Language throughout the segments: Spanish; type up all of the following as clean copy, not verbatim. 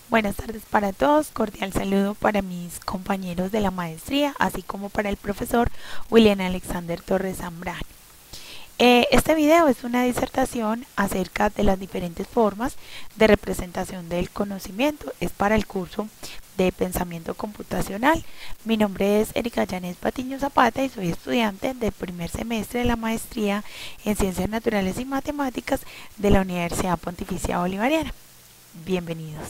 Buenas tardes para todos, cordial saludo para mis compañeros de la maestría, así como para el profesor William Alexander Torres Zambrano. Este video es una disertación acerca de las diferentes formas de representación del conocimiento. Es para el curso de pensamiento computacional. Mi nombre es Erika Yanes Patiño Zapata y soy estudiante del primer semestre de la maestría en Ciencias Naturales y Matemáticas de la Universidad Pontificia Bolivariana. Bienvenidos.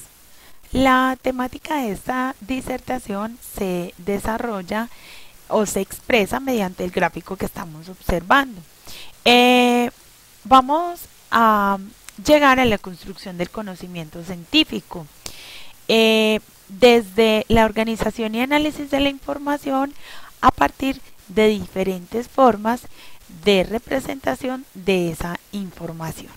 La temática de esta disertación se desarrolla o se expresa mediante el gráfico que estamos observando. Vamos a llegar a la construcción del conocimiento científico. Desde la organización y análisis de la información a partir de diferentes formas de representación de esa información.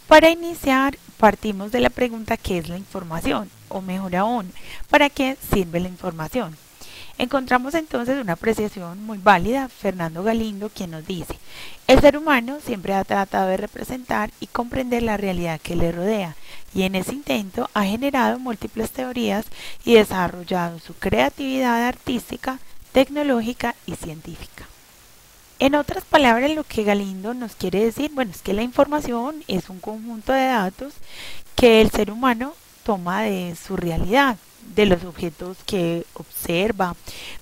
Para iniciar, partimos de la pregunta ¿qué es la información? O mejor aún, ¿para qué sirve la información? Encontramos entonces una apreciación muy válida, Fernando Galindo, quien nos dice: el ser humano siempre ha tratado de representar y comprender la realidad que le rodea, y en ese intento ha generado múltiples teorías y desarrollado su creatividad artística, tecnológica y científica. En otras palabras, lo que Galindo nos quiere decir, es que la información es un conjunto de datos que el ser humano toma de su realidad, de los objetos que observa,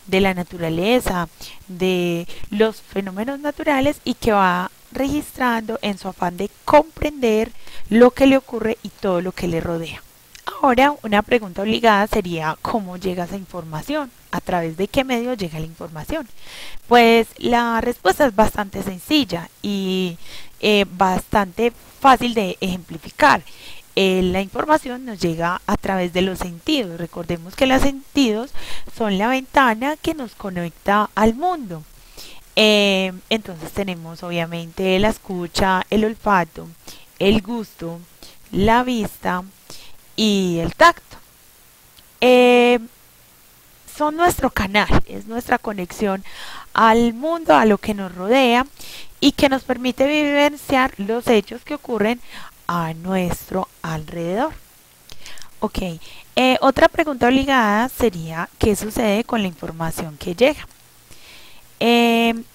de la naturaleza, de los fenómenos naturales y que va registrando en su afán de comprender lo que le ocurre y todo lo que le rodea. Ahora, una pregunta obligada sería: ¿cómo llega esa información? ¿A través de qué medio llega la información? Pues la respuesta es bastante sencilla y bastante fácil de ejemplificar. La información nos llega a través de los sentidos. Recordemos que los sentidos son la ventana que nos conecta al mundo. Entonces tenemos obviamente la escucha, el olfato, el gusto, la vista y el tacto. Son nuestro canal, es nuestra conexión al mundo, a lo que nos rodea y que nos permite vivenciar los hechos que ocurren a nuestro alrededor. Ok, otra pregunta obligada sería: ¿qué sucede con la información que llega?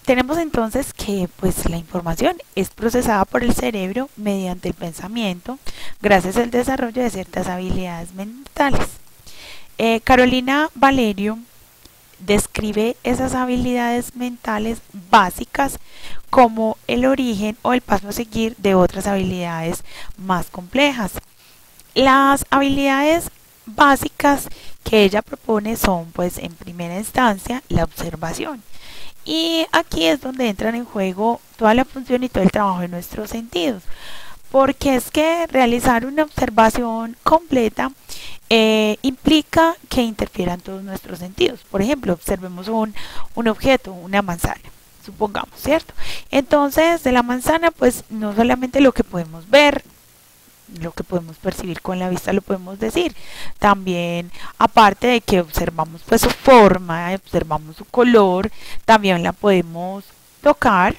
Tenemos entonces que la información es procesada por el cerebro mediante el pensamiento, gracias al desarrollo de ciertas habilidades mentales. Carolina Valerio describe esas habilidades mentales básicas como el origen o el paso a seguir de otras habilidades más complejas. Las habilidades básicas que ella propone son, en primera instancia, la observación. Y aquí es donde entran en juego toda la función y todo el trabajo de nuestros sentidos, porque es que realizar una observación completa implica que interfieran todos nuestros sentidos. Por ejemplo, observemos un objeto, una manzana, supongamos, ¿cierto? Entonces, de la manzana, no solamente lo que podemos ver, lo que podemos percibir con la vista lo podemos decir. También, aparte de que observamos su forma, observamos su color, también la podemos tocar.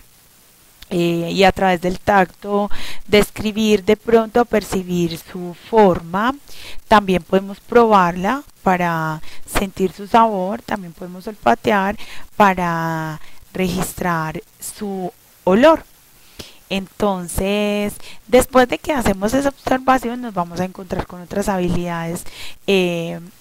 Y a través del tacto describir, de pronto percibir su forma. También podemos probarla para sentir su sabor, también podemos olfatear para registrar su olor. Entonces, después de que hacemos esa observación, nos vamos a encontrar con otras habilidades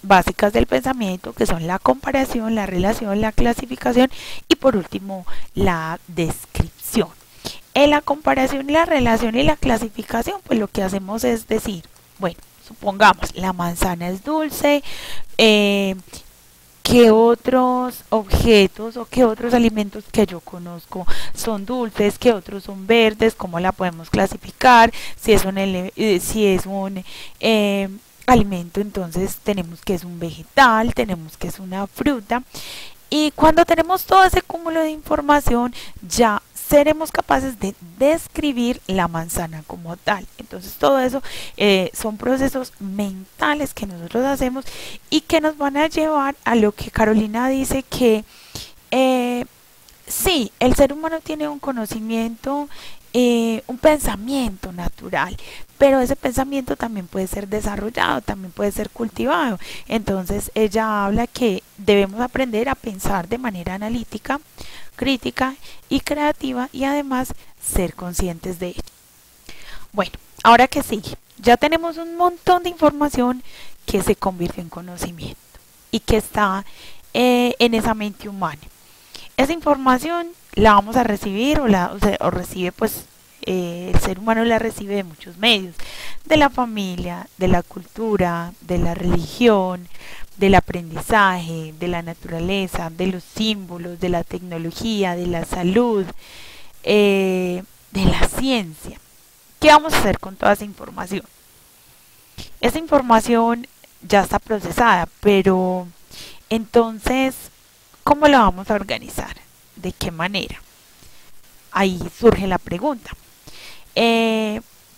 básicas del pensamiento, que son la comparación, la relación, la clasificación y por último la descripción. En la comparación, la relación y la clasificación, lo que hacemos es decir, supongamos, la manzana es dulce, ¿qué otros objetos o qué otros alimentos que yo conozco son dulces? ¿Qué otros son verdes? ¿Cómo la podemos clasificar? Si es un alimento, entonces tenemos que es un vegetal, tenemos que es una fruta. Y cuando tenemos todo ese cúmulo de información, ya seremos capaces de describir la manzana como tal. Entonces todo eso son procesos mentales que nosotros hacemos y que nos van a llevar a lo que Carolina dice que sí, el ser humano tiene un conocimiento un pensamiento natural, pero ese pensamiento también puede ser desarrollado, también puede ser cultivado. Entonces ella habla que debemos aprender a pensar de manera analítica, crítica y creativa y además ser conscientes de ello. Bueno, ahora que sigue, ya tenemos un montón de información que se convirtió en conocimiento y que está en esa mente humana. Esa información la vamos a recibir o recibe pues el ser humano la recibe de muchos medios, de la familia, de la cultura, de la religión, del aprendizaje, de la naturaleza, de los símbolos, de la tecnología, de la salud, de la ciencia. ¿Qué vamos a hacer con toda esa información? Esa información ya está procesada, pero entonces, ¿cómo la vamos a organizar? ¿De qué manera? Ahí surge la pregunta.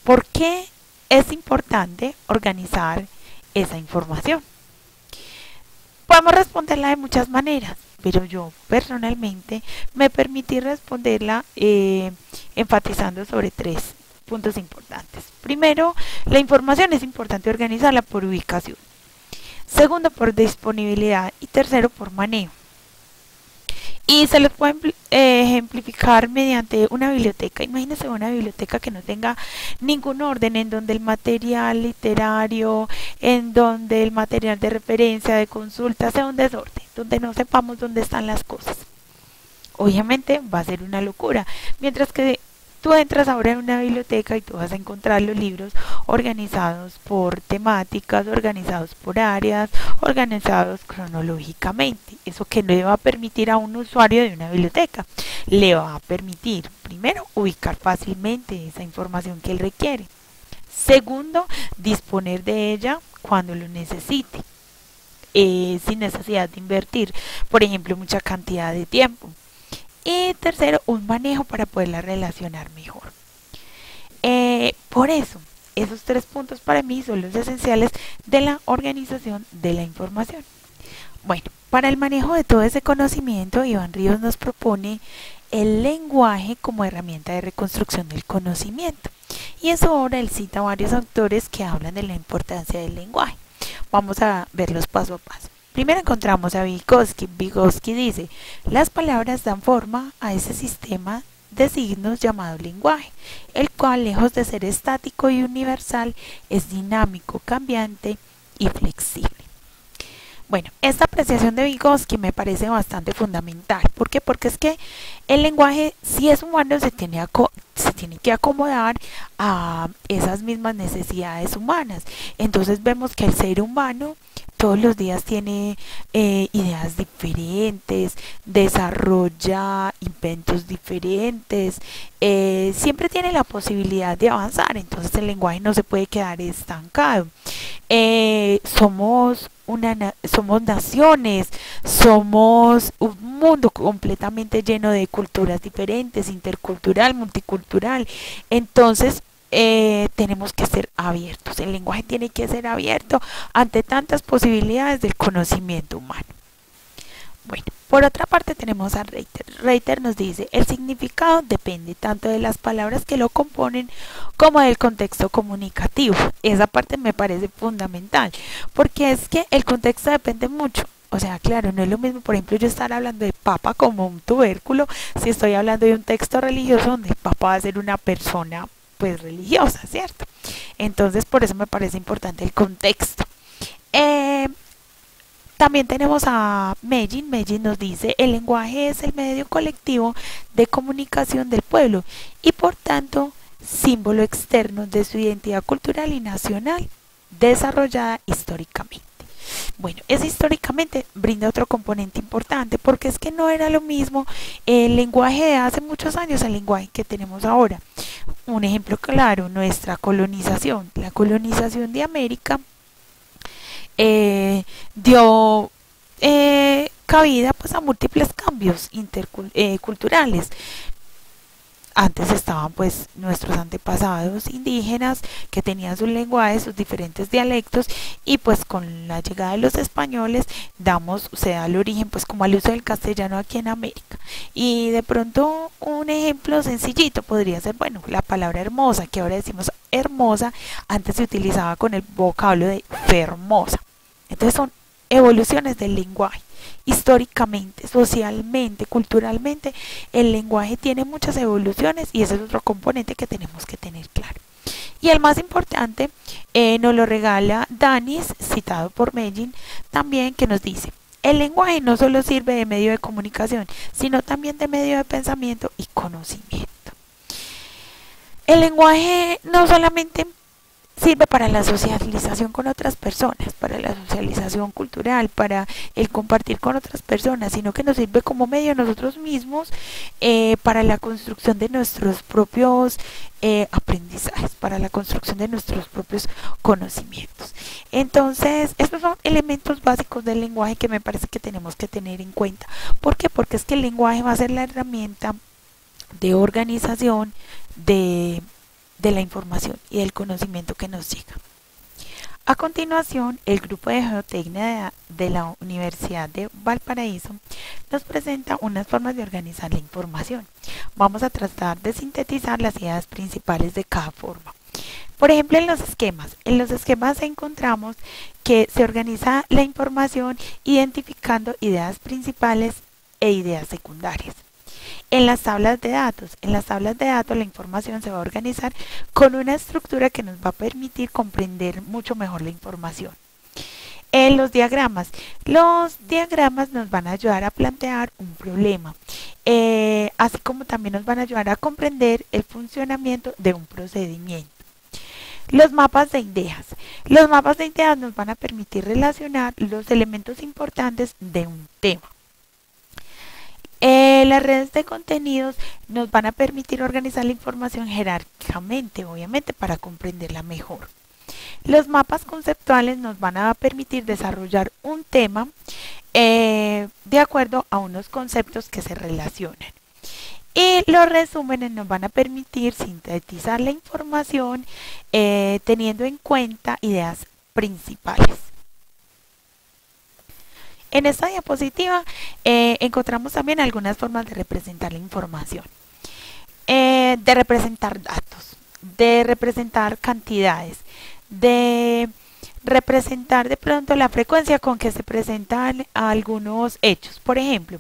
¿Por qué es importante organizar esa información? Podemos responderla de muchas maneras, pero yo personalmente me permití responderla enfatizando sobre tres puntos importantes. Primero, la información es importante organizarla por ubicación. Segundo, por disponibilidad. Y tercero, por manejo. Y se los puede ejemplificar mediante una biblioteca. Imagínense una biblioteca que no tenga ningún orden, en donde el material literario, en donde el material de referencia, de consulta, sea un desorden, donde no sepamos dónde están las cosas. Obviamente va a ser una locura. Mientras que tú entras ahora en una biblioteca y tú vas a encontrar los libros organizados por temáticas, organizados por áreas, organizados cronológicamente. Eso que no le va a permitir a un usuario de una biblioteca. Le va a permitir, primero, ubicar fácilmente esa información que él requiere. Segundo, disponer de ella cuando lo necesite. Sin necesidad de invertir, por ejemplo, mucha cantidad de tiempo. Y tercero, un manejo para poderla relacionar mejor. Por eso, esos tres puntos para mí son los esenciales de la organización de la información. Bueno, para el manejo de todo ese conocimiento, Iván Ríos nos propone el lenguaje como herramienta de reconstrucción del conocimiento. Y en su obra él cita varios autores que hablan de la importancia del lenguaje. Vamos a verlos paso a paso. Primero encontramos a Vygotsky. Vygotsky dice, las palabras dan forma a ese sistema de signos llamado lenguaje, el cual, lejos de ser estático y universal, es dinámico, cambiante y flexible. Bueno, esta apreciación de Vygotsky me parece bastante fundamental. ¿Por qué? Porque es que el lenguaje, si es humano, se tiene que acomodar a esas mismas necesidades humanas. Entonces vemos que el ser humano todos los días tiene ideas diferentes, desarrolla inventos diferentes, siempre tiene la posibilidad de avanzar. Entonces el lenguaje no se puede quedar estancado. Somos naciones, somos un mundo completamente lleno de culturas diferentes, intercultural, multicultural. Entonces, tenemos que ser abiertos. El lenguaje tiene que ser abierto ante tantas posibilidades del conocimiento humano. Bueno, por otra parte tenemos a Reiter. Reiter nos dice, el significado depende tanto de las palabras que lo componen como del contexto comunicativo. Esa parte me parece fundamental, porque es que el contexto depende mucho. O sea, claro, no es lo mismo, por ejemplo, yo estar hablando de papa como un tubérculo, si estoy hablando de un texto religioso donde el papa va a ser una persona pues religiosa, ¿cierto? Entonces, por eso me parece importante el contexto. También tenemos a Mellin. Mellin nos dice, el lenguaje es el medio colectivo de comunicación del pueblo y por tanto símbolo externo de su identidad cultural y nacional desarrollada históricamente. Bueno, ese históricamente brinda otro componente importante porque es que no era lo mismo el lenguaje de hace muchos años al lenguaje que tenemos ahora. Un ejemplo claro, nuestra colonización. La colonización de América dio cabida pues a múltiples cambios culturales. Antes estaban pues nuestros antepasados indígenas que tenían sus lenguajes, sus diferentes dialectos y pues con la llegada de los españoles se da el origen pues como al uso del castellano aquí en América. Y de pronto un ejemplo sencillito podría ser, bueno, la palabra hermosa, que ahora decimos hermosa, antes se utilizaba con el vocablo de fermosa. Entonces son evoluciones del lenguaje. Históricamente, socialmente, culturalmente, el lenguaje tiene muchas evoluciones y ese es otro componente que tenemos que tener claro. Y el más importante nos lo regala Danis, citado por Mellin, también que nos dice, el lenguaje no solo sirve de medio de comunicación, sino también de medio de pensamiento y conocimiento. El lenguaje no solamente sirve para la socialización con otras personas, para la socialización cultural, para el compartir con otras personas, sino que nos sirve como medio nosotros mismos para la construcción de nuestros propios aprendizajes, para la construcción de nuestros propios conocimientos. Entonces, estos son elementos básicos del lenguaje que me parece que tenemos que tener en cuenta. ¿Por qué? Porque es que el lenguaje va a ser la herramienta de organización de la información y del conocimiento que nos llega. A continuación, el grupo de geotecnia de la Universidad de Valparaíso nos presenta unas formas de organizar la información. Vamos a tratar de sintetizar las ideas principales de cada forma. Por ejemplo, en los esquemas encontramos que se organiza la información identificando ideas principales e ideas secundarias. En las tablas de datos la información se va a organizar con una estructura que nos va a permitir comprender mucho mejor la información. En los diagramas nos van a ayudar a plantear un problema, así como también nos van a ayudar a comprender el funcionamiento de un procedimiento. Los mapas de ideas nos van a permitir relacionar los elementos importantes de un tema. Las redes de contenidos nos van a permitir organizar la información jerárquicamente, obviamente, para comprenderla mejor. Los mapas conceptuales nos van a permitir desarrollar un tema de acuerdo a unos conceptos que se relacionan. Y los resúmenes nos van a permitir sintetizar la información teniendo en cuenta ideas principales. En esta diapositiva encontramos también algunas formas de representar la información, de representar datos, de representar cantidades, de representar de pronto la frecuencia con que se presentan algunos hechos. Por ejemplo,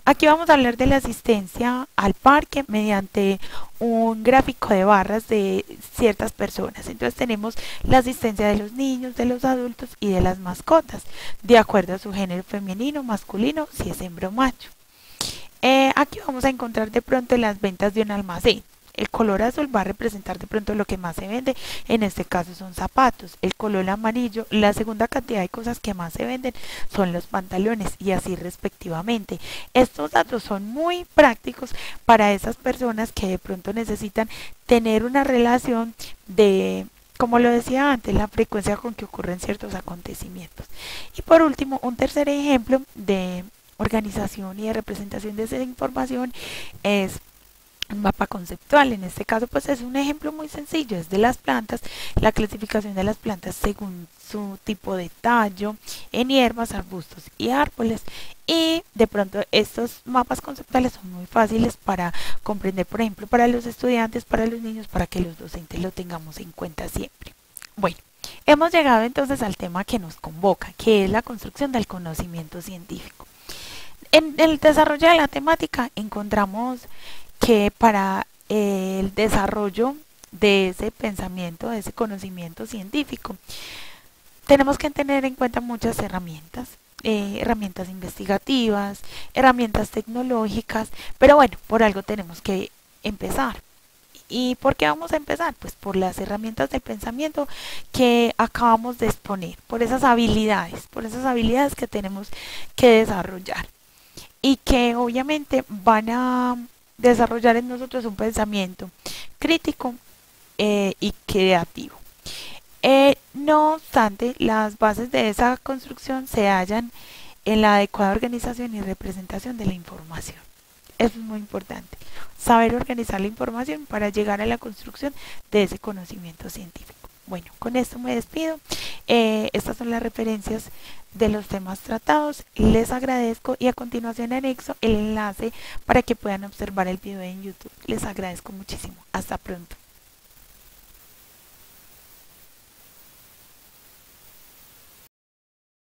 aquí vamos a hablar de la asistencia al parque mediante un gráfico de barras de ciertas personas. Entonces tenemos la asistencia de los niños, de los adultos y de las mascotas, de acuerdo a su género femenino, masculino, si es hembra o macho. Aquí vamos a encontrar de pronto las ventas de un almacén. El color azul va a representar de pronto lo que más se vende, en este caso son zapatos. El color amarillo, la segunda cantidad de cosas que más se venden son los pantalones y así respectivamente. Estos datos son muy prácticos para esas personas que de pronto necesitan tener una relación de, como lo decía antes, la frecuencia con que ocurren ciertos acontecimientos. Y por último, un tercer ejemplo de organización y de representación de esa información es un mapa conceptual. En este caso pues es un ejemplo muy sencillo, es de las plantas, la clasificación de las plantas según su tipo de tallo, en hierbas, arbustos y árboles. Y de pronto estos mapas conceptuales son muy fáciles para comprender, por ejemplo, para los estudiantes, para los niños, para que los docentes lo tengamos en cuenta siempre. Bueno, hemos llegado entonces al tema que nos convoca, que es la construcción del conocimiento científico. En el desarrollo de la temática encontramos que para el desarrollo de ese pensamiento, de ese conocimiento científico, tenemos que tener en cuenta muchas herramientas, herramientas investigativas, herramientas tecnológicas, pero bueno, por algo tenemos que empezar. ¿Y por qué vamos a empezar? Pues por las herramientas del pensamiento que acabamos de exponer, por esas habilidades que tenemos que desarrollar y que obviamente van a desarrollar en nosotros un pensamiento crítico y creativo. No obstante, las bases de esa construcción se hallan en la adecuada organización y representación de la información. Eso es muy importante. Saber organizar la información para llegar a la construcción de ese conocimiento científico. Bueno, con esto me despido. Estas son las referencias de los temas tratados. Les agradezco y a continuación anexo el enlace para que puedan observar el video en YouTube. Les agradezco muchísimo. Hasta pronto.